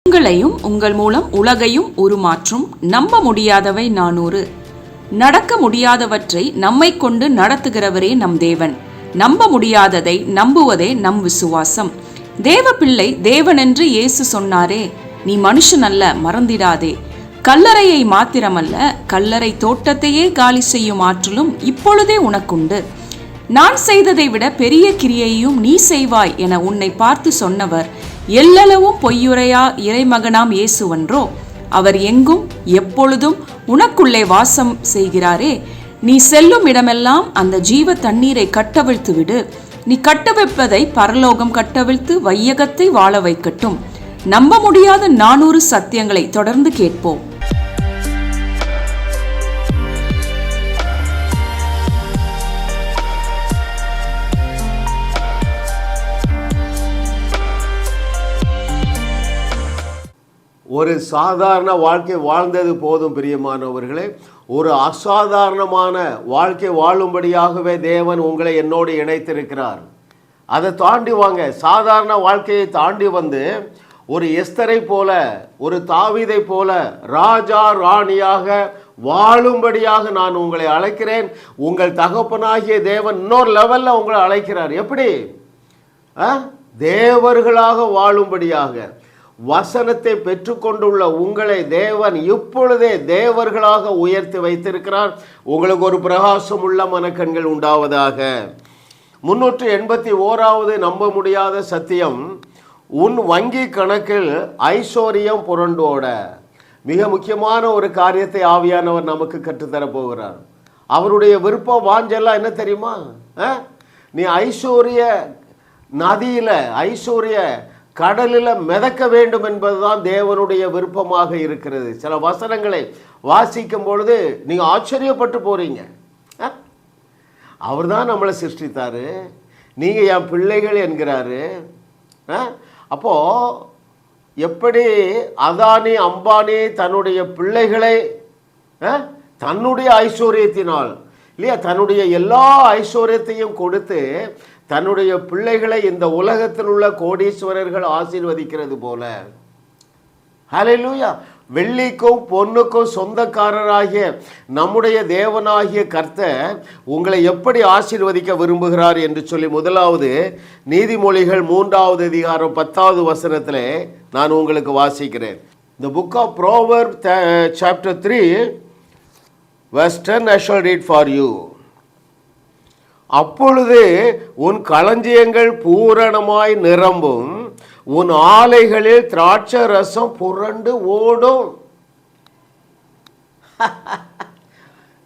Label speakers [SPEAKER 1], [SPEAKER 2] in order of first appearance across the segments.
[SPEAKER 1] உங்களையும் உங்கள் மூலம் உலகையும் உருமாற்றும் நம்ப முடியாதவை 400. நடக்க முடியாதவற்றை நம்மை கொண்டு நடத்துகிறவரே நம் தேவன். நம்ப முடியாததை நம்புவதே நம் விசுவாசம். தேவ பிள்ளை தேவனென்று இயேசு சொன்னாரே, நீ மனுஷன் அல்ல, மறந்திடாதே. கல்லறையை மாத்திரமல்ல, கல்லறை தோட்டத்தையே காலி செய்யும் ஆற்றலும் இப்பொழுதே உனக்குண்டு. நான் செய்ததை விட பெரிய கிரியையும் நீ செய்வாய் என உன்னை பார்த்து சொன்னவர் எல்லளவும் பொய்யுரையா இறைமகனாம் இயேசுவன்றோ. அவர் எங்கும் எப்பொழுதும் உனக்குள்ளே வாசம் செய்கிறாரே. நீ செல்லும் இடமெல்லாம் அந்த ஜீவ தண்ணீரை கட்டவிழ்த்து விடு. நீ கட்டவிழ்ப்பதை பரலோகம் கட்டவிழ்த்து வையகத்தை வாழ வைக்கட்டும். நம்ப முடியாத 400 சத்தியங்களை தொடர்ந்து கேட்போம்.
[SPEAKER 2] ஒரு சாதாரண வாழ்க்கை வாழ்ந்தது போதும் பிரியமானவர்களே. ஒரு அசாதாரணமான வாழ்க்கை வாழும்படியாகவே தேவன் உங்களை என்னோடு இணைத்திருக்கிறார். அதை தாண்டி வாங்க. சாதாரண வாழ்க்கையை தாண்டி வந்து ஒரு எஸ்தரை போல, ஒரு தாவீதை போல ராஜா ராணியாக வாழும்படியாக நான் உங்களை அழைக்கிறேன். உங்கள் தகப்பனாகிய தேவன் இன்னொரு லெவலில் உங்களை அழைக்கிறார். எப்படி? தேவர்களாக வாழும்படியாக. வசனத்தை பெற்றுக்கொண்டுள்ள உங்களை தேவன் இப்பொழுதே தேவர்களாக உயர்த்தி வைத்திருக்கிறார். உங்களுக்கு ஒரு பிரகாசம் உள்ள மனக்கண்கள் உண்டாவதாக. 381வது நம்ப முடியாத சத்தியம், உன் வங்கி கணக்கில் ஐஸ்வர்யம் புரண்டோட. மிக முக்கியமான ஒரு காரியத்தை ஆவியானவர் நமக்கு கற்றுத்தர போகிறார். அவருடைய விருப்பம் வாஞ்செல்லாம் என்ன தெரியுமா? நீ ஐஸ்வர்ய நதியில, ஐஸ்வர்ய கடலில் மிதக்க வேண்டும் என்பதுதான் தேவனுடைய விருப்பமாக இருக்கிறது. சில வசனங்களை வாசிக்கும் பொழுது நீங்கள் ஆச்சரியப்பட்டு போறீங்க. அவர் தான் நம்மளை சிருஷ்டித்தாரு, நீங்கள் என் பிள்ளைகள் என்கிறாரு. அப்போ எப்படி அதானி அம்பானி தன்னுடைய பிள்ளைகளை தன்னுடைய ஐஸ்வர்யத்தினால் இல்லையா, தன்னுடைய எல்லா ஐஸ்வர்யத்தையும் கொடுத்து தன்னுடைய பிள்ளைகளை இந்த உலகத்தில் உள்ள கோடீஸ்வரர்கள் ஆசீர்வதிக்கிறது போல, ஹல்லேலூயா, வெள்ளிக்கும் பொன்னுக்கும் சொந்தக்காரராகிய நம்முடைய தேவனாகிய கர்த்தர் உங்களை எப்படி ஆசீர்வதிக்க விரும்புகிறார் என்று சொல்லி முதலாவது நீதிமொழிகள் 3வது அதிகாரம் 10வது வசனத்தில் நான் உங்களுக்கு வாசிக்கிறேன். The book of Proverbs chapter 3 verse 10 I shall read for you. அப்பொழுது உன் களஞ்சியங்கள் பூரணமாய் நிரம்பும், உன் ஆலைகளில் திராட்சை ரசம் புரண்டு ஓடும்.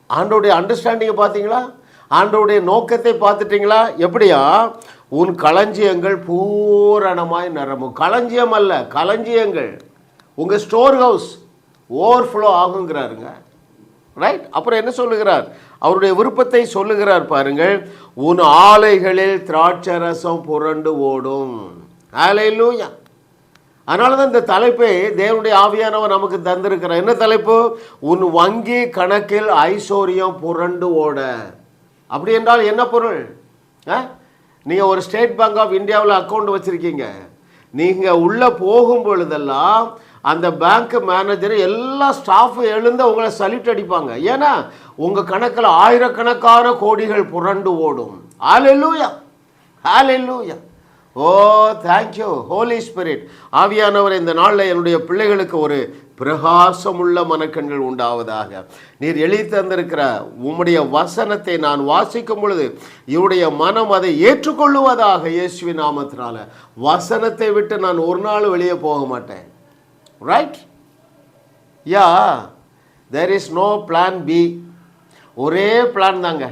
[SPEAKER 2] ஆண்டோடைய அண்டர்ஸ்டாண்டிங்கை பார்த்தீங்களா? ஆண்டோடைய நோக்கத்தை பார்த்துட்டீங்களா? எப்படியா? உன் களஞ்சியங்கள் பூரணமாய் நிரம்பும். களஞ்சியம் அல்ல, களஞ்சியங்கள். உங்கள் ஸ்டோர் ஹவுஸ் ஓவர்ஃப்ளோ ஆகுங்கிறாருங்க. ரைட்? அப்புறம் என்ன சொல்லுகிறார்? அவருடைய விருப்பத்தை சொல்லுகிறார் பாருங்கள். உன் ஆலைகளில் திராட்சை ரசம் புரண்டு ஓடும். ஹல்லேலூயா. அதனால தான் இந்த தலைப்பை தேவனுடைய ஆவியானவர் நமக்கு தந்திருக்கிறார். என்ன தலைப்பு? உன் வங்கி கணக்கில் ஐஸ்வர்யம் புரண்டு ஓட. அப்படி என்றால் என்ன பொருள்? நீங்கள் ஒரு ஸ்டேட் பேங்க் ஆஃப் இந்தியாவில் அக்கௌண்ட் வச்சுருக்கீங்க. நீங்கள் உள்ளே போகும் பொழுதெல்லாம் அந்த பேங்க் மேனேஜர் எல்லா ஸ்டாஃபும் எழுந்து உங்களை சல்யூட் அடிப்பாங்க. ஏன்னா உங்கள் கணக்கில் ஆயிரக்கணக்கான கோடிகள் புரண்டு ஓடும். ஹல்லேலூயா, ஹல்லேலூயா. ஓ தேங்க்யூ ஹோலி ஸ்பிரிட். ஆவியானவர், இந்த நாளில் என்னுடைய பிள்ளைகளுக்கு ஒரு பிரகாசமுள்ள மனக்கண்கள் உண்டாவதாக. நீர் எழுதி தந்திருக்கிற உம்முடைய வசனத்தை நான் வாசிக்கும் பொழுது இவருடைய மனம் அதை ஏற்றுக்கொள்ளுவதாக. இயேசுவின் நாமத்தினால வசனத்தை விட்டு நான் ஒரு நாள் வெளியே போக மாட்டேன். Right? Yeah, there is no plan B. ஒரே பிளான் தாங்க.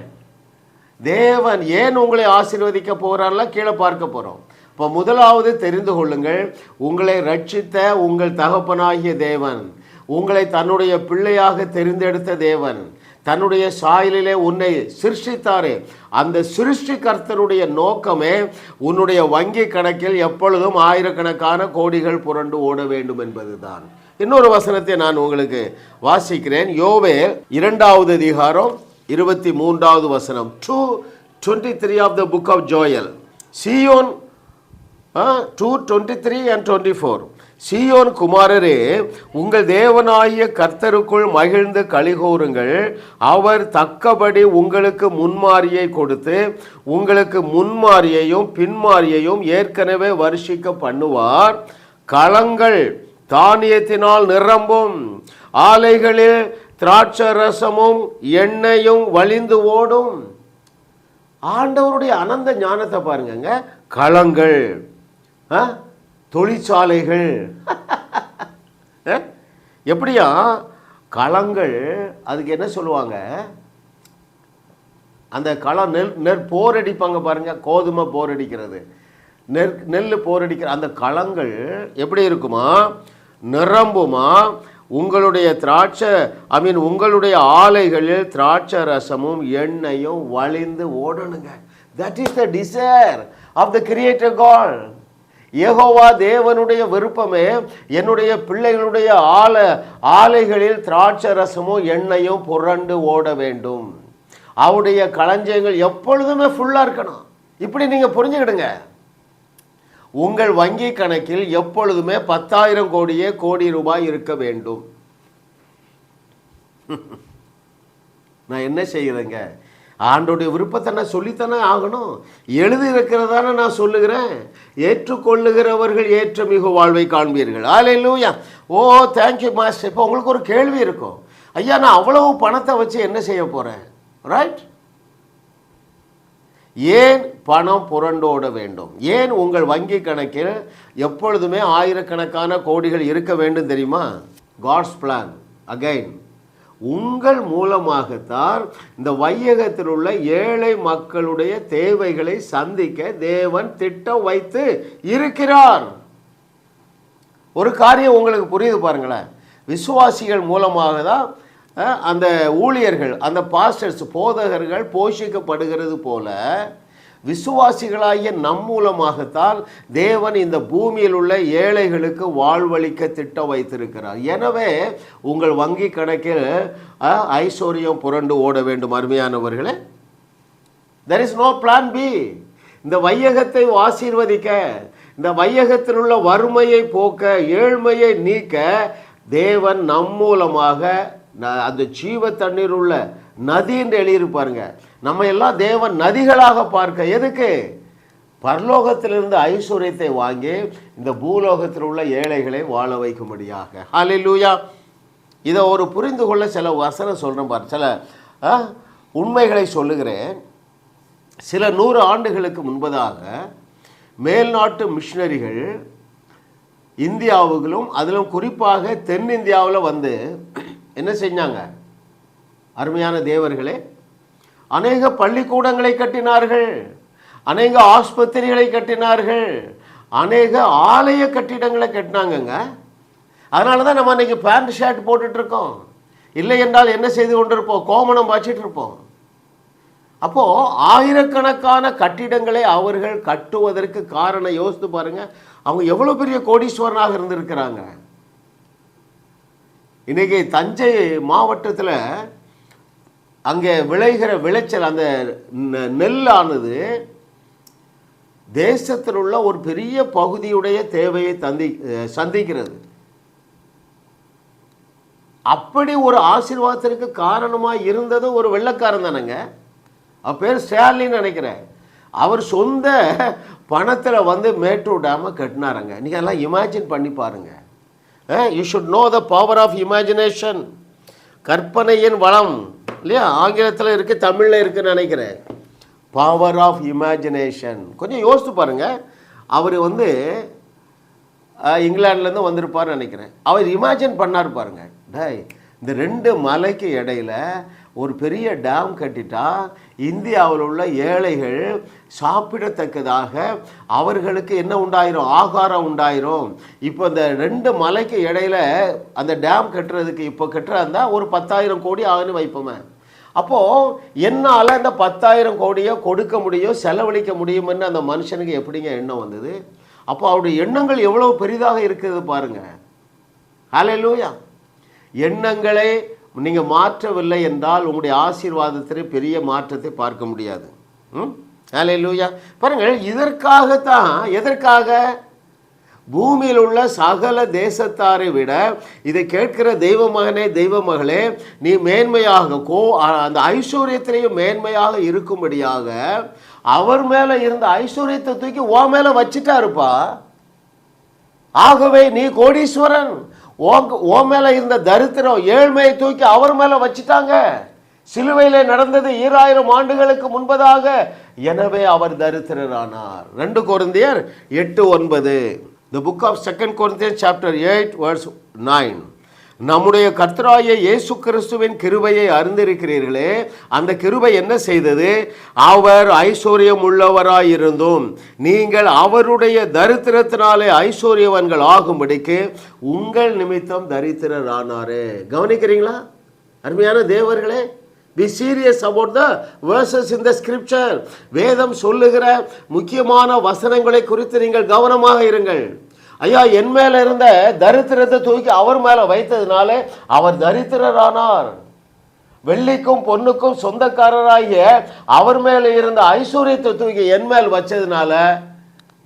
[SPEAKER 2] தேவன் ஏன் உங்களை ஆசீர்வதிக்க போகிறார்ல கீழே பார்க்க போகிறோம். இப்போ முதலாவது தெரிந்து கொள்ளுங்கள், உங்களை ரட்சித்த உங்கள் தகப்பனாகிய தேவன், உங்களை தன்னுடைய பிள்ளையாக தெரிந்தெடுத்த தேவன், தன்னுடைய சாயலிலே உன்னை சிருஷ்டித்தாரே, அந்த சிருஷ்டி கர்த்தருடைய நோக்கமே உன்னுடைய வங்கி கணக்கில் எப்பொழுதும் ஆயிரக்கணக்கான கோடிகள் புரண்டு ஓட வேண்டும் என்பதுதான். இன்னொரு வசனத்தை நான் உங்களுக்கு வாசிக்கிறேன். யோவேல் 2வது அதிகாரம் 23வது வசனம். 2:23 of the book of Joel. Zion 2:23 and 24. சீயோன் குமாரரே, உங்கள் தேவனாகிய கர்த்தருக்குள் மகிழ்ந்து களிகூருங்கள். அவர் தக்கபடி உங்களுக்கு முன்மாரியை கொடுத்து உங்களுக்கு முன்மாரியையும் பின்மாரியையும் ஏற்கனவே வருஷிக்க பண்ணுவார். களங்கள் தானியத்தினால் நிரம்பும், ஆலைகளில் திராட்சரசமும் எண்ணெயும் வழிந்து ஓடும். ஆண்டவருடைய அனந்த ஞானத்தை பாருங்க. களங்கள், தொழிற்சாலைகள், எப்படியா களங்கள், அதுக்கு என்ன சொல்லுவாங்க, அந்த களம் போர் அடிப்பாங்க பாருங்க, கோதுமை போர் அடிக்கிறது, நெல் போர் அடிக்கிற அந்த களங்கள் எப்படி இருக்குமா, நிரம்புமா. உங்களுடைய உங்களுடைய ஆலைகளில் திராட்சை ரசமும் எண்ணெயும் வழிந்து ஓடணுங்க. That is the desire of the creator God. யெகோவா தேவனுடைய விருப்பமே என்னுடைய பிள்ளைகளுடைய ஆலைகளில் திராட்சை ரசமும் எண்ணெயும் புரண்டு ஓட வேண்டும். அவருடைய களஞ்சியங்கள் எப்பொழுதுமே ஃபுல்லாக இருக்கணும். இப்படி நீங்கள் புரிஞ்சுக்கிடுங்க. உங்கள் வங்கி கணக்கில் எப்பொழுதுமே 10,000 கோடி ரூபாய் இருக்க வேண்டும். நான் என்ன செய்கிறேங்க, ஆண்டோடைய விருப்பத்தை நான் சொல்லித்தானே ஆகணும். எழுதி இருக்கிறதானே நான் சொல்லுகிறேன். ஏற்றுக்கொள்ளுகிறவர்கள் ஏற்ற மிகு வாழ்வை காண்பீர்கள். அல்லேலூயா. ஓ தேங்க்யூ மாஸ்டர். இப்போ உங்களுக்கு ஒரு கேள்வி இருக்கும், ஐயா நான் அவ்வளவு பணத்தை வச்சு என்ன செய்ய போகிறேன், ரைட்? ஏன் பணம் புரண்டோட வேண்டும்? ஏன் உங்கள் வங்கி கணக்கில் எப்பொழுதுமே ஆயிரக்கணக்கான கோடிகள் இருக்க வேண்டும் தெரியுமா? God's plan. அகைன், உங்கள் மூலமாகத்தான் இந்த வையகத்தில் உள்ள ஏழை மக்களுடைய தேவைகளை சந்திக்க தேவன் திட்டம் வைத்து இருக்கிறார். ஒரு காரியம் உங்களுக்கு புரியுது பாருங்களேன். விசுவாசிகள் மூலமாக தான் அந்த ஊழியர்கள், அந்த பாஸ்டர்ஸ், போதகர்கள் போஷிக்கப்படுகிறது போல விசுவாசிகளாகிய நம் மூலமாகத்தான் தேவன் இந்த பூமியில் உள்ள ஏழைகளுக்கு வாழ்வளிக்க திட்டம் வைத்திருக்கிறார். எனவே உங்கள் வங்கி கணக்கில் ஐஸ்வர்யம் புரண்டு ஓட வேண்டும். அருமையானவர்களே, there is no plan B. இந்த வையகத்தை ஆசீர்வதிக்க, இந்த வையகத்தில் உள்ள வறுமையை போக்க, ஏழ்மையை நீக்க தேவன் நம் மூலமாக அந்த ஜீவ தண்ணீர் உள்ள நதி என்று எழுதியிருப்பாருங்க. நம்ம எல்லாம் தேவன் நதிகளாக பார்க்க. எதுக்கு? பரலோகத்திலிருந்து ஐஸ்வர்யத்தை வாங்கி இந்த பூலோகத்தில் உள்ள ஏழைகளை வாழ வைக்கும்படியாக. ஹல்லேலூயா. இதை ஒரு புரிந்து கொள்ள சில வசனம் சொல்கிறேன் பாரு, சில உண்மைகளை சொல்லுகிறேன். சில 100 ஆண்டுகளுக்கு முன்பதாக மேல்நாட்டு மிஷினரிகள் இந்தியாவுகளும் அதிலும் குறிப்பாக தென்னிந்தியாவில் வந்து என்ன செஞ்சாங்க? அருமையான தேவர்களே, அநேக பள்ளிக்கூடங்களை கட்டினார்கள், அநேக ஆஸ்பத்திரிகளை கட்டினார்கள், அநேக ஆலய கட்டிடங்களை கட்டினாங்கங்க. அதனால தான் நம்ம அன்றைக்கி பேண்ட் ஷர்ட் போட்டுட்ருக்கோம். இல்லை என்றால் என்ன செய்து கொண்டிருப்போம்? கோமணம் வச்சிட்டு இருப்போம். அப்போது ஆயிரக்கணக்கான கட்டிடங்களை அவர்கள் கட்டுவதற்கு காரணம் யோசித்து பாருங்கள். அவங்க எவ்வளோ பெரிய கோடீஸ்வரனாக இருந்திருக்கிறாங்க. இன்றைக்கி தஞ்சை மாவட்டத்தில் அங்கே விளைகிற விளைச்சல், அந்த நெல்லானது தேசத்தில் உள்ள ஒரு பெரிய பகுதியுடைய தேவையை சந்திக்கிறது. அப்படி ஒரு ஆசீர்வாதத்திற்கு காரணமாக இருந்தது ஒரு வெள்ளைக்காரன் தானேங்க. பேர் ஸ்டாலின்னு நினைக்கிறேன். அவர் சொந்த பணத்தில் வந்து மேட்டூர் டேமை கட்டினாருங்க. நீங்கள் எல்லாம் இமேஜின் பண்ணி பாருங்கள். You should know the power of imagination. கற்பனையின் வளம் இல்லையா? ஆங்கிலத்தில் இருக்குது, தமிழில் இருக்குதுன்னு நினைக்கிறேன். Power of imagination. கொஞ்சம் யோசித்து பாருங்கள். அவர் வந்து இங்கிலாந்துலேருந்து வந்திருப்பார்னு நினைக்கிறேன். அவர் இமேஜின் பண்ணார் பாருங்க. இந்த 2 மலைக்கு இடையில் ஒரு பெரிய டேம் கட்டிட்டா இந்தியாவில் உள்ள ஏழைகள் சாப்பிடத்தக்கதாக அவர்களுக்கு என்ன உண்டாயிரும்? ஆகாரம் உண்டாயிரும். இப்போ இந்த 2 மலைக்கு இடையில அந்த டேம் கட்டுறதுக்கு இப்போ கட்டுறதா ஒரு 10,000 கோடி ஆகுன்னு வைப்போமே. அப்போது என்னால் அந்த 10,000 கோடியை கொடுக்க முடியும், செலவழிக்க முடியும்னு அந்த மனுஷனுக்கு எப்படிங்க எண்ணம் வந்தது? அப்போ அவருடைய எண்ணங்கள் எவ்வளோ பெரிதாக இருக்குது பாருங்கள். ஹல்லேலூயா. எண்ணங்களை நீங்கள் மாற்றவில்லை என்றால் உங்களுடைய ஆசீர்வாதத்தில் பெரிய மாற்றத்தை பார்க்க முடியாது. ஹல்லேலூயா. பாருங்கள், இதற்காகத்தான், எதற்காக? பூமியில் உள்ள சகல தேசத்தாரை விட இதை கேட்கிற தெய்வ மகனே, தெய்வ மகளே, நீ மேன்மையாக அந்த ஐஸ்வர்யத்திலேயும் மேன்மையாக இருக்கும்படியாக அவர் மேல இருந்த ஐஸ்வர்யத்தை தூக்கி ஓ மேல வச்சுட்டாருப்பா. ஆகவே நீ கோடீஸ்வரன். ஓ மேல இருந்த தரித்திரம், ஏழ்மையை தூக்கி அவர் மேல வச்சுட்டாங்க. சிலுவையிலே நடந்தது 2000 ஆண்டுகளுக்கு முன்பதாக. எனவே அவர் தரித்திரரானார். 2 கொரிந்தியர் 8:9. The book of 2 Corinthians chapter 8 verse 9. நம்முடைய கர்த்தராகிய இயேசு கிறிஸ்துவின் கிருபையை அறிந்திருக்கிறீர்களே. அந்த கிருபை என்ன செய்தது? அவர் ஐஸ்வர்யம் உள்ளவராயிருந்தும் நீங்கள் அவருடைய தரித்திரத்தினாலே ஐஸ்வர்யவன்கள் ஆகும்படிக்கு உங்கள் நிமித்தம் தரித்திரரானாரே. கவனிக்கிறீங்களா அருமையான தேவர்களே? Be serious about the verses in the scripture. வேதம் சொல்லுகிற முக்கியமான வசனங்களை குறித்து நீங்கள் கவனமாக இருங்கள். ஐயா, என் மேல இருந்த தரித்திரத்தை தூக்கி அவர் மேல வைத்ததுனால அவர் தரித்திரரானார். வெள்ளிக்கும் பொன்னுக்கும் சொந்தக்காரராகிய அவர் மேல இருந்த ஐஸ்வர்யத்தை தூக்கி என் மேல் வச்சதுனால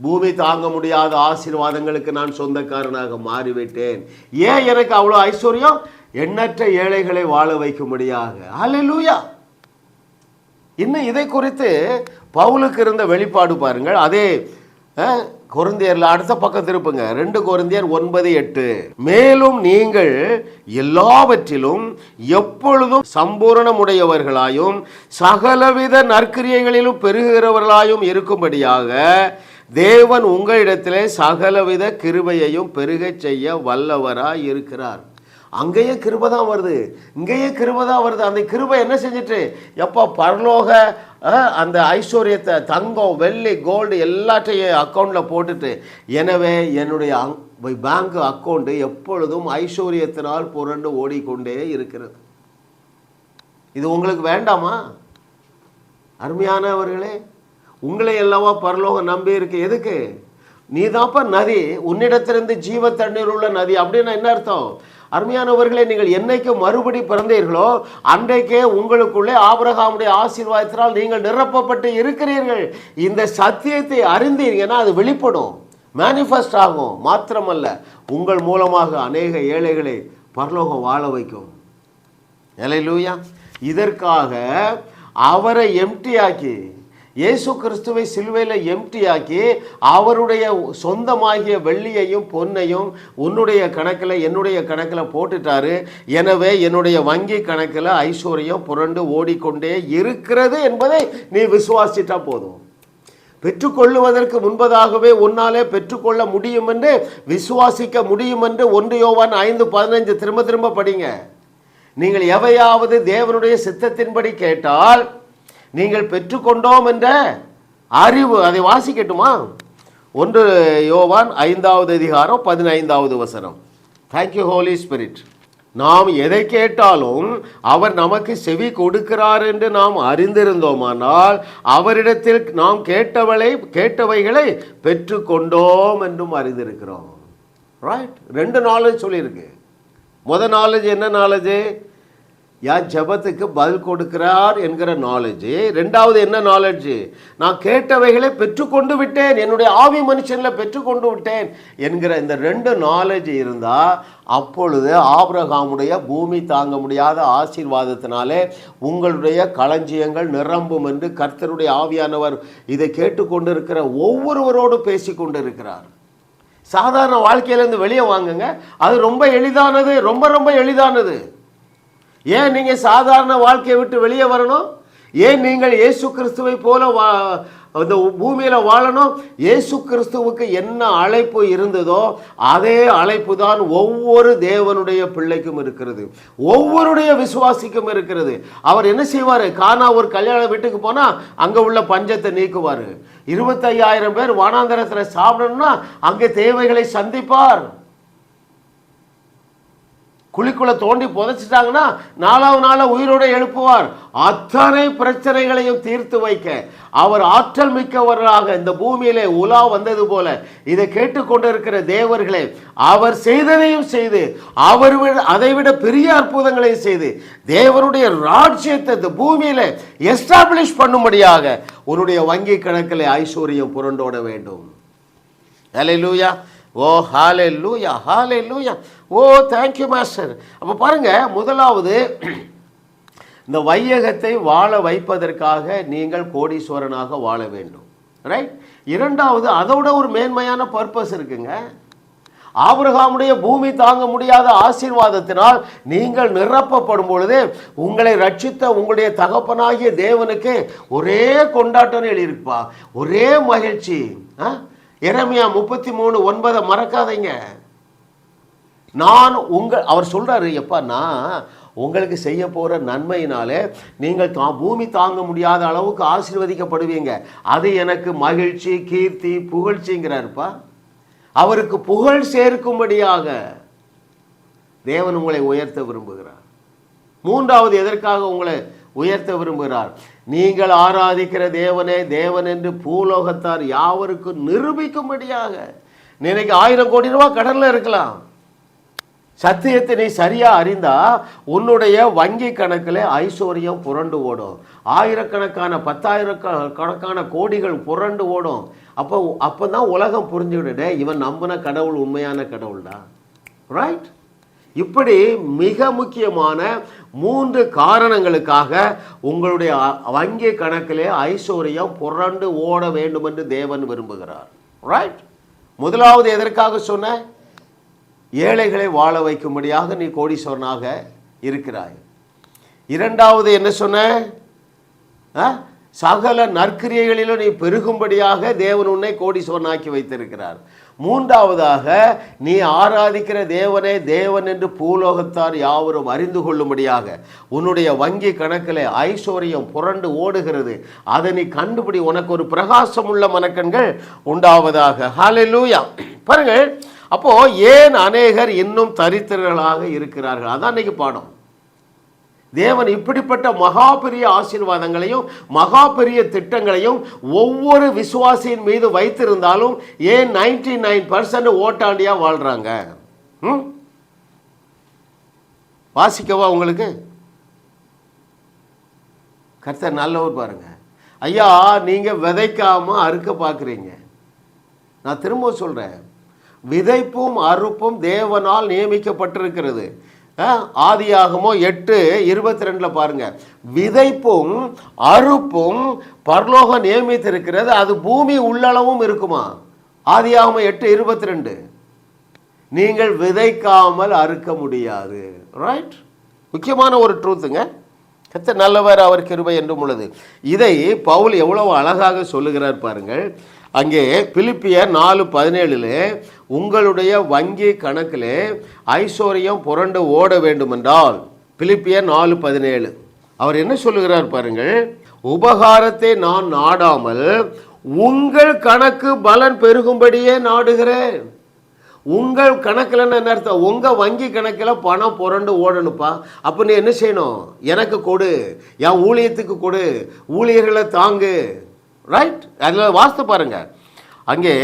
[SPEAKER 2] பூமி தாங்க முடியாத ஆசீர்வாதங்களுக்கு நான் சொந்தக்காரனாக மாறிவிட்டேன். ஏன் எனக்கு அவ்வளோ ஐஸ்வர்யம்? எண்ணற்ற ஏழைகளை வாழ வைக்கும்படியாக. ஹல்லேலூயா. இன்னும் இதை குறித்து பவுலுக்கு இருந்த வெளிப்பாடு பாருங்கள். அதே கொரிந்தியர்ல அடுத்த பக்கம் திருப்புங்க. 2 கொரிந்தியர் 9:8. மேலும் நீங்கள் எல்லாவற்றிலும் எப்பொழுதும் சம்பூரணமுடையவர்களாயும் சகலவித நற்கிரியைகளிலும் பெருகிறவர்களாயும் இருக்கும்படியாக தேவன் உங்களிடத்திலே சகலவித கிருபையையும் பெருகச் செய்ய வல்லவராய் இருக்கிறார். அங்கேயே கிருபை தான் வருது, இங்கேயே கிருபை தான் வருது. அந்த கிருபை என்ன செஞ்சிட்டு எப்போ பரலோக அந்த ஐஸ்வர்யத்தை, தங்கம், வெள்ளி, கோல்டு எல்லாத்தையும் அக்கௌண்ட்டில் போட்டுட்டு, எனவே என்னுடைய பேங்க் அக்கௌண்ட்டு எப்பொழுதும் ஐஸ்வர்யத்தினால் புரண்டு ஓடிக்கொண்டே இருக்கிறது. இது உங்களுக்கு வேண்டாமா அருமையானவர்களே? உங்களை எல்லாவா பரலோகம் நம்பி இருக்கு. எதுக்கு? நீ தான்ப்பா நதி, உன்னிடத்திலிருந்து ஜீவ தண்ணீர் உள்ள நதி. அப்படின்னா என்ன அர்த்தம்? அருமையானவர்களே, நீங்கள் என்னைக்கு மறுபடி பிறந்தீர்களோ அன்றைக்கே உங்களுக்குள்ளே ஆபிரகாமுடைய ஆசீர்வாதத்தினால் நீங்கள் நிரப்பப்பட்டு இருக்கிறீர்கள். இந்த சத்தியத்தை அறிந்தீங்கன்னா அது வெளிப்படும், மேனிஃபெஸ்ட் ஆகும். மாத்திரமல்ல, உங்கள் மூலமாக அநேக ஏழைகளை பரலோகம் வாழ வைக்கும். ஹல்லேலூயா. இதற்காக அவரை எம்டியாக்கி, இயேசு கிறிஸ்துவை சிலுவையில் எம்டியாக்கி, அவருடைய சொந்தமாகிய வெள்ளியையும் பொன்னையும் உன்னுடைய கணக்கில் என்னுடைய கணக்கில் போட்டுட்டாரு. எனவே என்னுடைய வங்கி கணக்கில் ஐஸ்வர்யம் புரண்டு ஓடிக்கொண்டே இருக்கிறது என்பதை நீ விசுவாசித்தா போதும். பெற்றுக்கொள்ளுவதற்கு முன்பதாகவே உன்னாலே பெற்றுக்கொள்ள முடியும் என்று, விசுவாசிக்க முடியும் என்று 1 யோவான் 5:15 திரும்ப திரும்ப படிங்க. நீங்கள் எவையாவது தேவனுடைய சித்தத்தின்படி கேட்டால் நீங்கள் பெற்றுக்கொண்டோம் என்ற அறிவு, அதை வாசிக்கட்டுமா? 1 யோவான் 5:15. Thank you holy spirit. நாம் எதை கேட்டாலும் அவர் நமக்கு செவி கொடுக்கிறார் என்று நாம் அறிந்திருந்தோமானால் அவரிடத்தில் நாம் கேட்டவைகளை பெற்றுக்கொண்டோம் என்றும் அறிந்திருக்கிறோம். ரைட்? 2 நாலேஜ் சொல்லியிருக்கு. முதல் நாலேஜ் என்ன நாலேஜ்? யார் ஜபத்துக்கு பதில் கொடுக்கிறார் என்கிற நாலேஜ். 2வது என்ன நாலேஜ்? நான் கேட்டவைகளை பெற்றுக்கொண்டு விட்டேன், என்னுடைய ஆவி மனுஷனில் பெற்றுக்கொண்டு விட்டேன் என்கிற இந்த 2 நாலேஜ் இருந்தால் அப்பொழுது ஆபிரகாமுடைய பூமி தாங்க முடியாத ஆசீர்வாதத்தினாலே உங்களுடைய களஞ்சியங்கள் நிரம்பும் என்று கர்த்தருடைய ஆவியானவர் இதை கேட்டுக்கொண்டிருக்கிற ஒவ்வொருவரோடு பேசி கொண்டு இருக்கிறார். சாதாரண வாழ்க்கையிலேருந்து வெளியே வாங்குங்க, அது ரொம்ப எளிதானது, ரொம்ப ரொம்ப எளிதானது. ஏன் நீங்கள் சாதாரண வாழ்க்கையை விட்டு வெளியே வரணும்? ஏன் நீங்கள் இயேசு கிறிஸ்துவை போல இந்த பூமியில் வாழணும்? இயேசு கிறிஸ்துவுக்கு என்ன அழைப்பு இருந்ததோ அதே அழைப்பு தான் ஒவ்வொரு தேவனுடைய பிள்ளைக்கும் இருக்கிறது, ஒவ்வொருடைய விசுவாசிக்கும் இருக்கிறது. அவர் என்ன செய்வார்? கானா ஒரு கல்யாண வீட்டுக்கு போனால் அங்கே உள்ள பஞ்சத்தை நீக்குவார். 25,000 பேர் வானாந்தரத்தில் சாப்பிடணும்னா அங்கே தேவைகளை சந்திப்பார். குழிக்குள்ள தோண்டி புதைச்சிட்டாங்கன்னா 4வது நாள் உயிரோடு எழுப்புவார். அத்தனை பிரச்சனைகளையும் தீர்த்து வைக்க அவர் ஆற்றல் மிக்கவராக இந்த பூமியிலே உலா வந்தது போல இதை கேட்டுக்கொண்டிருக்கிற தேவர்களே, அவர் செய்ததையும் செய்து அதைவிட பெரிய அற்புதங்களையும் செய்து தேவனுடைய ராஜ்யத்தை இந்த பூமியில எஸ்டாப்ளிஷ் பண்ணும்படியாக உன்னுடைய வங்கி கணக்கில் ஐஸ்வர்யம் புரண்டோட வேண்டும். ஹல்லேலூயா. ஓ ஹல்லேலூயா, ஹல்லேலூயா. ஓ தேங்க்யூ மாஸ்டர். அப்போ பாருங்க, முதலாவது இந்த வையகத்தை வாழ வைப்பதற்காக நீங்கள் கோடீஸ்வரனாக வாழ வேண்டும். ரைட். இரண்டாவது, அதோட ஒரு மேன்மையான பர்பஸ் இருக்குங்க. ஆபிரகாமுடைய பூமி தாங்க முடியாத ஆசீர்வாதத்தினால் நீங்கள் நிரப்பப்படும் பொழுது உங்களை ரட்சித்த உங்களுடைய தகப்பனாகிய தேவனுக்கு ஒரே கொண்டாட்டம் எழுதியிருப்பா, ஒரே மகிழ்ச்சி. எரேமியா 33:9 மறக்காதீங்க. அவர் சொல்றாரு, எப்பா நான் உங்களுக்கு செய்ய போற நன்மையினாலே நீங்கள் பூமி தாங்க முடியாத அளவுக்கு ஆசீர்வதிக்கப்படுவீங்க, அது எனக்கு மகிழ்ச்சி, கீர்த்தி, புகழ்ச்சிங்கிறாருப்பா. அவருக்கு புகழ் சேர்க்கும்படியாக தேவன் உங்களை உயர்த்த விரும்புகிறார். மூன்றாவது, எதற்காக உங்களை உயர்த்த விரும்புகிறார்? நீங்கள் ஆராதிக்கிற தேவனே தேவன் என்று பூலோகத்தார் யாவருக்கும் நிரூபிக்கும்படியாக. நினைக்க 1000 கோடி ரூபாய் கடன்ல இருக்கலாம், சத்தியத்தை நீ சரியா அறிந்தா உன்னுடைய வங்கி கணக்கில் ஐஸ்வர்யம் புரண்டு ஓடும். 1000கணக்கான 10,000கணக்கான கோடிகள் புரண்டு ஓடும். அப்பதான் உலகம் புரிஞ்சுக்கிட்டு இவன் நம்பின கடவுள் உண்மையான கடவுள்டா. ரைட். இப்படி மிக முக்கியமான 3 காரணங்களுக்காக உங்களுடைய வங்கி கணக்கிலே ஐஸ்வர்யம் புரண்டு ஓட வேண்டும் என்று தேவன் விரும்புகிறார். ரைட். முதலாவது எதற்காக சொன்ன? ஏழைகளை வாழ வைக்கும்படியாக நீ கோடீஸ்வரனாக இருக்கிறாய். இரண்டாவது என்ன சொன்ன? சகல நற்கிரியைகளிலும் நீ பெருகும்படியாக தேவன் உன்னை கோடீஸ்வரனாக்கி வைத்திருக்கிறார். மூன்றாவதாக, நீ ஆராதிக்கிற தேவனே தேவன் என்று பூலோகத்தார் யாவரும் அறிந்து கொள்ளும்படியாக உன்னுடைய வங்கி கணக்கில் ஐஸ்வர்யம் புரண்டு ஓடுகிறது. அதை நீ கண்டுபிடி, உனக்கு ஒரு பிரகாசம் உள்ள மனக்கண்கள் உண்டாவதாக. ஹல்லேலூயா. பாருங்கள், அப்போ ஏன் அநேகர் இன்னும் தரித்திரர்களாக இருக்கிறார்கள்? அதான் இன்னைக்கு பாடம். தேவன் இப்படிப்பட்ட மகா பெரிய ஆசீர்வாதங்களையும் மகா பெரிய திட்டங்களையும் ஒவ்வொரு விசுவாசியின் மீது வைத்திருந்தாலும் ஏன் 99% ஓட்டாண்டியா வாழ்றாங்க? வாசிக்கவா உங்களுக்கு? கர்த்தர் நல்லவர் பாருங்க. ஐயா, நீங்க விதைக்காம அறுக்க பார்க்குறீங்க. நான் திரும்ப சொல்றேன், விதைப்பும் அறுப்பும் தேவனால் நியமிக்கப்பட்டிருக்கிறது. ஆதியாகமம் 8:22 பாருங்க, விதைப்பும் அறுப்பும் பரலோகம் நியமித்திருக்கிறது, அது பூமி உள்ளளவும் இருக்குமா? ஆதியாகமம் 8:22. நீங்கள் விதைக்காமல் அறுக்க முடியாது. ரைட். முக்கியமான ஒரு ட்ரூத்துங்க. கர்த்தர் நல்லவர், அவர் கிருபை என்றும் உள்ளது. இதை பவுல் எவ்வளவு அழகாக சொல்லுகிறார் பாருங்கள். அங்கே பிலிப்பியர் 4:17 உங்களுடைய வங்கி கணக்கில் ஐஸ்வர்யம் புரண்டு ஓட வேண்டும் என்றால், பிலிப்பியர் 4:17 அவர் என்ன சொல்லுகிறார் பாருங்கள், உபகாரத்தை நான் நாடாமல் உங்கள் கணக்கு பலன் பெருகும்படியே நாடுகிறேன். உங்கள் கணக்கில் என்ன அர்த்தம்? உங்கள் வங்கி கணக்கில் பணம் புரண்டு ஓடணுப்பா. அப்போ நீ என்ன செய்யணும்? எனக்கு கொடு, என் ஊழியத்துக்கு கொடு, ஊழியர்களை தாங்கு. ரைட். அதில் வாசித்து பாருங்க. அங்கே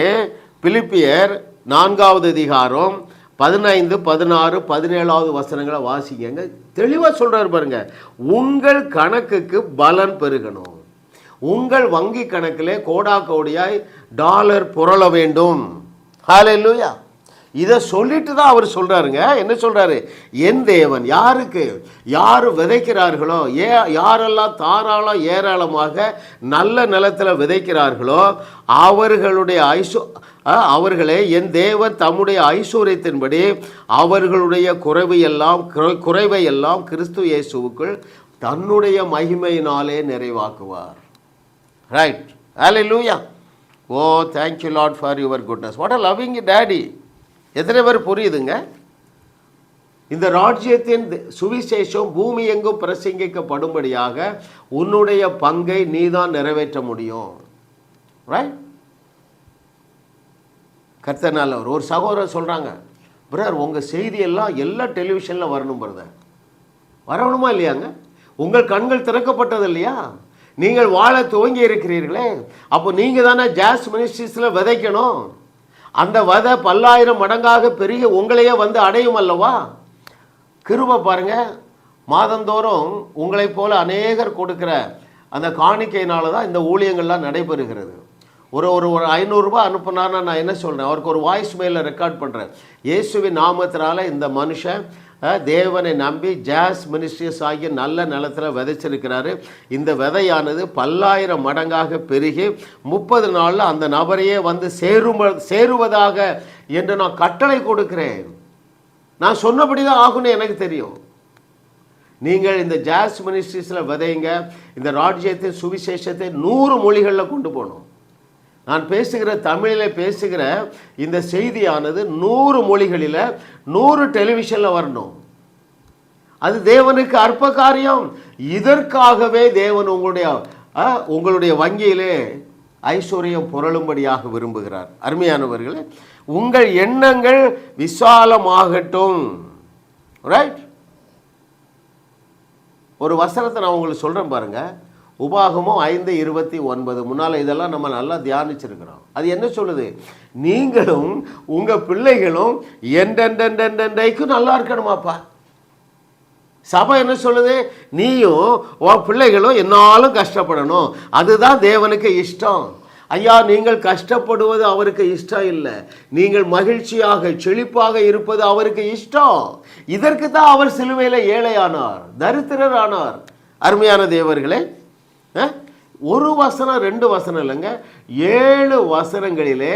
[SPEAKER 2] பிலிப்பியர் 4வது அதிகாரம் 15, 16, 17 வசனங்களை வாசிங்க. தெளிவாக சொல்றாரு பாருங்க, உங்கள் கணக்குக்கு பலன் பெருகணும். உங்கள் வங்கி கணக்கிலே கோடா கோடியாய் டாலர் புரள வேண்டும். ஹல்லேலூயா. இதை சொல்லிட்டு தான் அவர் சொல்றாருங்க. என்ன சொல்றாரு? என் தேவன் யாருக்கு யார் விதைக்கிறார்களோ, யாரெல்லாம் தாராளம் ஏராளமாக நல்ல நிலத்தில் விதைக்கிறார்களோ அவர்களே என் தேவன் தம்முடைய ஐஸ்வர்யத்தின்படி அவர்களுடைய குறைவை எல்லாம் கிறிஸ்து இயேசுவுக்குள் தன்னுடைய மகிமையினாலே நிறைவாக்குவார். Right. Hallelujah. Oh thank you Lord for your goodness. What a loving daddy. எத்தனை பேர் புரியுதுங்க? இந்த ராஜ்யத்தின் சுவிசேஷம் பூமி எங்கும் பிரசங்கிக்கப்படும்படியாக உன்னுடைய பங்கை நீதான் நிறைவேற்ற முடியும். ரைட். கர்த்தர் நல்லவர். ஒரு சகோதரர் சொல்றாங்க, பிரதர் உங்கள் செய்தியெல்லாம் எல்லா டெலிவிஷனில் வரணும் பிரதர். வரணுமா இல்லையாங்க? உங்கள் கண்கள் திறக்கப்பட்டது இல்லையா? நீங்கள் வாழ துவங்கி இருக்கிறீர்களே, அப்போ நீங்கள் தானே ஜாஸ் மினிஸ்ட்ரிஸில் விதைக்கணும். அந்த விதை பல்லாயிரம் மடங்காக பெரிய உங்களையே வந்து அடையும் அல்லவா? கிருபை பாருங்க, மாதந்தோறும் உங்களைப் போல அநேகர் கொடுக்குற அந்த காணிக்கையினால தான் இந்த ஊழியங்கள்லாம் நடைபெறுகிறது. ஒரு ஒரு ஒரு 500 ரூபாய் அனுப்புனார்னா நான் என்ன சொல்கிறேன், அவருக்கு ஒரு வாய்ஸ் மெயிலில் ரெக்கார்ட் பண்ணுறேன். இயேசுவின் நாமத்தினால இந்த மனுஷன் தேவனை நம்பி ஜாஸ் மினிஸ்ட்ரிஸ் ஆகிய நல்ல நிலத்தில் விதைச்சிருக்கிறாரு. இந்த விதையானது பல்லாயிரம் மடங்காக பெருகி 30 நாளில் அந்த நபரையே வந்து சேருவதாக என்று நான் கட்டளை கொடுக்கிறேன். நான் சொன்னபடி தான் ஆகும்னு எனக்கு தெரியும். நீங்கள் இந்த ஜாஸ் மினிஸ்ட்ரிஸில் விதைங்க. இந்த ராஜ்யத்தின் சுவிசேஷத்தை 100 மொழிகளில் கொண்டு போகணும். நான் பேசுகிற தமிழில் பேசுகிற இந்த செய்தியானது 100 மொழிகளில் 100 டெலிவிஷனில் வரணும். அது தேவனுக்கு அற்ப காரியம். இதற்காகவே தேவன் உங்களுடைய வங்கியிலே ஐஸ்வர்யம் புரளும்படியாக விரும்புகிறார். அருமையானவர்களே, உங்கள் எண்ணங்கள் விசாலமாகட்டும். ரைட்? ஒரு வசனத்தை நான் உங்களுக்கு சொல்கிறேன் பாருங்க. உபாகமம் 5:29. முன்னால் இதெல்லாம் நம்ம நல்லா தியானிச்சிருக்கிறோம். அது என்ன சொல்லுது? நீங்களும் உங்கள் பிள்ளைகளும் என்றென்றைக்கும் நல்லா இருக்கணுமாப்பா. சபை என்ன சொல்லுது? நீயும் உன் பிள்ளைகளும் என்னாலும் கஷ்டப்படணும். அதுதான் தேவனுக்கு இஷ்டம். ஐயா, நீங்கள் கஷ்டப்படுவது அவருக்கு இஷ்டம் இல்லை. நீங்கள் மகிழ்ச்சியாக செழிப்பாக இருப்பது அவருக்கு இஷ்டம். இதற்கு தான் அவர் சிலுவையில் ஏழையானார், தரித்திரர் ஆனார். அருமையான தேவர்களே, ஒரு வசனம் 2 வசனம் இல்லைங்க, 7 வசனங்களிலே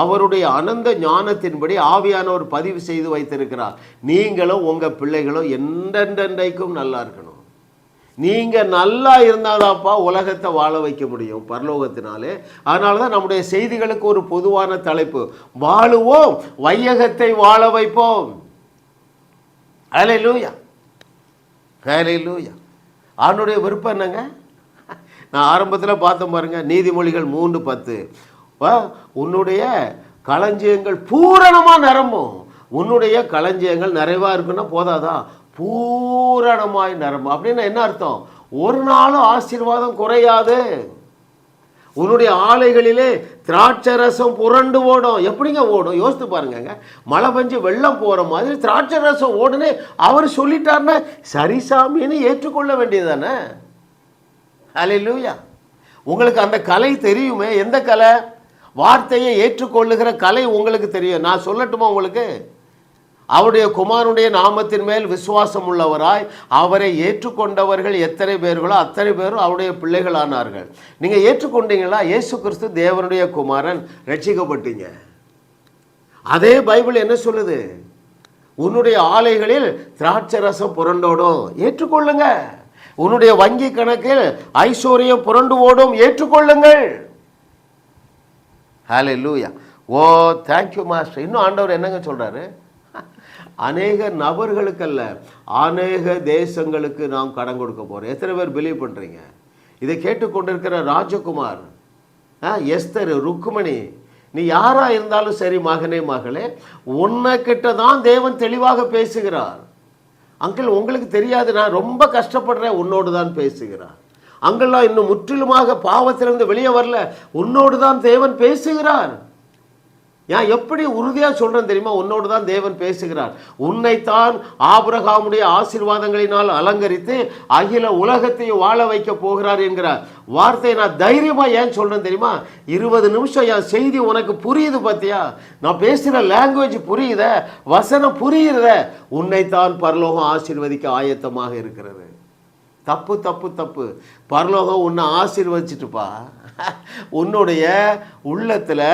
[SPEAKER 2] அவருடைய அனந்த ஞானத்தின்படி ஆவியானவர் பதிவு செய்து வைத்திருக்கிறார். நீங்களும் உங்கள் பிள்ளைகளும் என்றென்றைக்கும் நல்லா இருக்கணும். நீங்கள் நல்லா இருந்தாதாப்பா உலகத்தை வாழ வைக்க முடியும் பரலோகத்தினாலே. அதனால தான் நம்முடைய செய்திகளுக்கு ஒரு பொதுவான தலைப்பு, வாழுவோம் வையகத்தை வாழ வைப்போம். ஹல்லேலூயா, ஹல்லேலூயா. அவனுடைய விருப்பம் என்னங்க? நான் ஆரம்பத்தில் பார்த்தேன் பாருங்க, நீதிமொழிகள் 3:10. உன்னுடைய களஞ்சியங்கள் பூரணமாக நிரம்பும். உன்னுடைய களஞ்சியங்கள் நிறைவாக இருக்குன்னா போதாதா? பூரணமாய் நிரம்பும். அப்படின்னா என்ன அர்த்தம்? ஒரு நாளும் ஆசீர்வாதம் குறையாது. உன்னுடைய ஆலைகளிலே திராட்சை ரசம் புரண்டு ஓடும். எப்படிங்க ஓடும்? யோசித்து பாருங்க. மழை பெஞ்சு வெள்ளம் போகிற மாதிரி திராட்சை ரசம் ஓடுன்னு அவர் சொல்லிட்டாருன்னா சரி சாமின்னு ஏற்றுக்கொள்ள வேண்டியதானே? ஹல்லேலூயா. உங்களுக்கு அந்த கலை தெரியுமே. எந்த கலை? வார்த்தையை ஏற்றுக்கொள்ளுகிற கலை உங்களுக்கு தெரியும். நான் சொல்லட்டுமா உங்களுக்கு? அவருடைய குமாரனுடைய நாமத்தின் மேல் விசுவாசம் உள்ளவராய் அவரை ஏற்றுக்கொண்டவர்கள் எத்தனை பேர்களோ அத்தனை பேரும் அவருடைய பிள்ளைகள் ஆனார்கள். நீங்கள் ஏற்றுக்கொண்டீங்களா? இயேசு கிறிஸ்து தேவனுடைய குமாரன், ரட்சிக்கப்பட்டீங்க. அதே பைபிள் என்ன சொல்லுது? உன்னுடைய ஆலைகளில் திராட்சை ரசம் புரண்டோடும், ஏற்றுக்கொள்ளுங்க. உன்னுடைய வங்கி கணக்கில் ஐஸ்வர்யம் புரண்டு ஓடும், ஏற்றுக்கொள்ளுங்கள். ஹல்லேலூயா. ஓ தேங்க்யூ மாஸ்டர். இன்னும் ஆண்டவர் என்னங்க சொல்றாரு? அநேக நபர்களுக்கல்ல, அநேக தேசங்களுக்கு நாம் கடன் கொடுக்க போகிறோம். எத்தனை பேர் பிலீவ் பண்ணுறீங்க? இதை கேட்டுக்கொண்டிருக்கிற ராஜகுமார், எஸ்தர், ருக்குமணி, நீ யாராக இருந்தாலும் சரி மகனே மகளே, உன்னைக்கிட்ட தான் தேவன் தெளிவாக பேசுகிறார். அங்கிள் உங்களுக்கு தெரியாது, நான் ரொம்ப கஷ்டப்படுறேன், உன்னோடு தான் பேசுகிறார். அங்கெல்லாம் இன்னும் முற்றிலுமாக பாவத்திலிருந்து வெளியே வரல, உன்னோடு தான் தேவன் பேசுகிறார். ஏன் எப்படி உறுதியாக சொல்கிறேன் தெரியுமா? உன்னோடு தான் தேவன் பேசுகிறார். உன்னைத்தான் ஆபிரகாமுடைய ஆசீர்வாதங்களினால் அலங்கரித்து அகில உலகத்தையும் வாழ வைக்க போகிறார் என்கிறார் வார்த்தையை நான் தைரியமாக ஏன் சொல்கிறேன் தெரியுமா? 20 நிமிஷம் என் செய்தி உனக்கு புரியுது பார்த்தியா? நான் பேசுகிற லாங்குவேஜ் புரியுத, வசனம் புரியுத. உன்னைத்தான் பரலோகம் ஆசீர்வதிக்க ஆயத்தமாக இருக்கிறது. தப்பு தப்பு தப்பு. பரலோகம் உன்னை ஆசீர்வதிச்சுட்டுப்பா. உன்னுடைய உள்ளத்தில்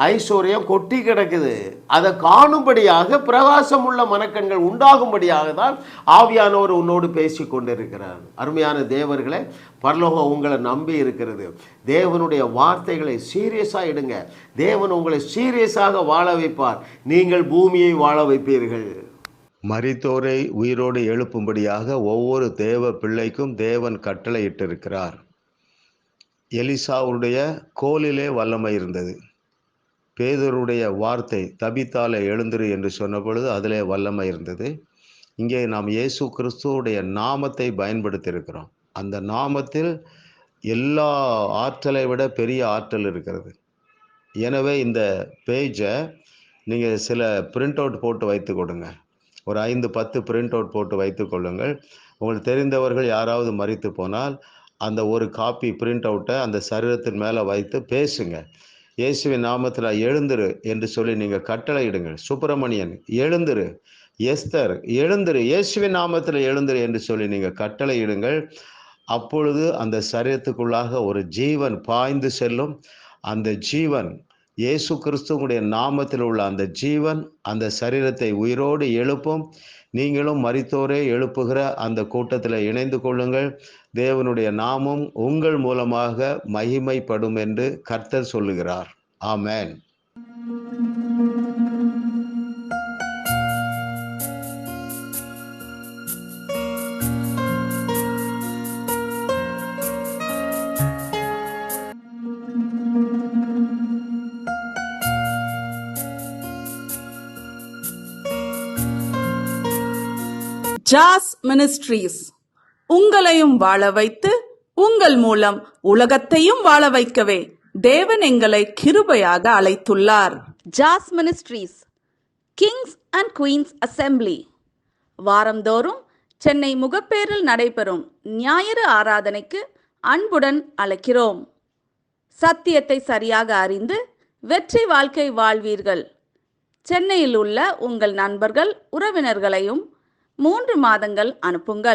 [SPEAKER 2] ஐஸ்வர்யம் கொட்டி கிடக்குது. அதை காணும்படியாக பிரகாசம் உள்ள மனக்கண்கள் உண்டாகும்படியாக தான் ஆவியானவர் உன்னோடு பேசி கொண்டிருக்கிறார். அருமையான தேவர்களே, பரலோகம் உங்களை நம்பி இருக்கிறது. தேவனுடைய வார்த்தைகளை சீரியஸாக எடுங்க. தேவன் உங்களை சீரியஸாக வாழ வைப்பார். நீங்கள் பூமியை வாழ வைப்பீர்கள்.
[SPEAKER 3] மரித்தோரை உயிரோடு எழுப்பும்படியாக ஒவ்வொரு தேவ பிள்ளைக்கும் தேவன் கட்டளையிட்டிருக்கிறார். எலிசாவுடைய கோலிலே வல்லமை இருந்தது. பேதுருடைய வார்த்தை தபித்தாலே எழுந்திரு என்று சொன்ன பொழுது அதிலே வல்லமை இருந்தது. இங்கே நாம் இயேசு கிறிஸ்துவுடைய நாமத்தை பயன்படுத்தியிருக்கிறோம். அந்த நாமத்தில் எல்லா ஆற்றலை விட பெரிய ஆற்றல் இருக்கிறது. எனவே இந்த பேஜை நீங்கள் சில பிரிண்ட் அவுட் போட்டு வைத்து கொடுங்க. ஒரு 5-10 பிரிண்ட் அவுட் போட்டு வைத்து கொள்ளுங்கள். உங்களுக்கு தெரிந்தவர்கள் யாராவது மரித்து போனால் அந்த ஒரு காப்பி பிரிண்ட் அவுட்டை அந்த சரீரத்தின் மேலே வைத்து பேசுங்க. இயேசுவின் நாமத்தில் எழுந்திரு என்று சொல்லி நீங்கள் கட்டளையிடுங்கள். சுப்பிரமணியன் எழுந்திரு, எஸ்தர் எழுந்திரு, இயேசுவின் நாமத்தில் எழுந்திரு என்று சொல்லி நீங்கள் கட்டளையிடுங்கள். அப்பொழுது அந்த சரீரத்துக்குள்ளாக ஒரு ஜீவன் பாய்ந்து செல்லும். அந்த ஜீவன் இயேசு கிறிஸ்துவுடைய நாமத்தில் உள்ள அந்த ஜீவன் அந்த சரீரத்தை உயிரோடு எழுப்பும். நீங்களும் மரித்தோரே எழுப்புகிற அந்த கூட்டத்தில் இணைந்து கொள்ளுங்கள். தேவனுடைய நாமம் உங்கள் மூலமாக மகிமைப்படும் என்று கர்த்தர் சொல்லுகிறார். ஆமென்.
[SPEAKER 4] ஜாஸ் மினிஸ்ட்ரீஸ் உங்களையும் வாழ வைத்து உங்கள் மூலம் உலகத்தையும் வாழ வைக்கவே தேவன் எங்களை கிருபையாக அழைத்துள்ளார்.
[SPEAKER 5] ஜாஸ் ministries kings and queens assembly வாரந்தோறும் சென்னை முகப்பேரில் நடைபெறும் ஞாயிறு ஆராதனைக்கு அன்புடன் அழைக்கிறோம். சத்தியத்தை சரியாக அறிந்து வெற்றி வாழ்க்கை வாழ்வீர்கள். சென்னையில் உள்ள உங்கள் நண்பர்கள் உறவினர்களையும் 3 மாதங்கள் அனுப்புங்கள்.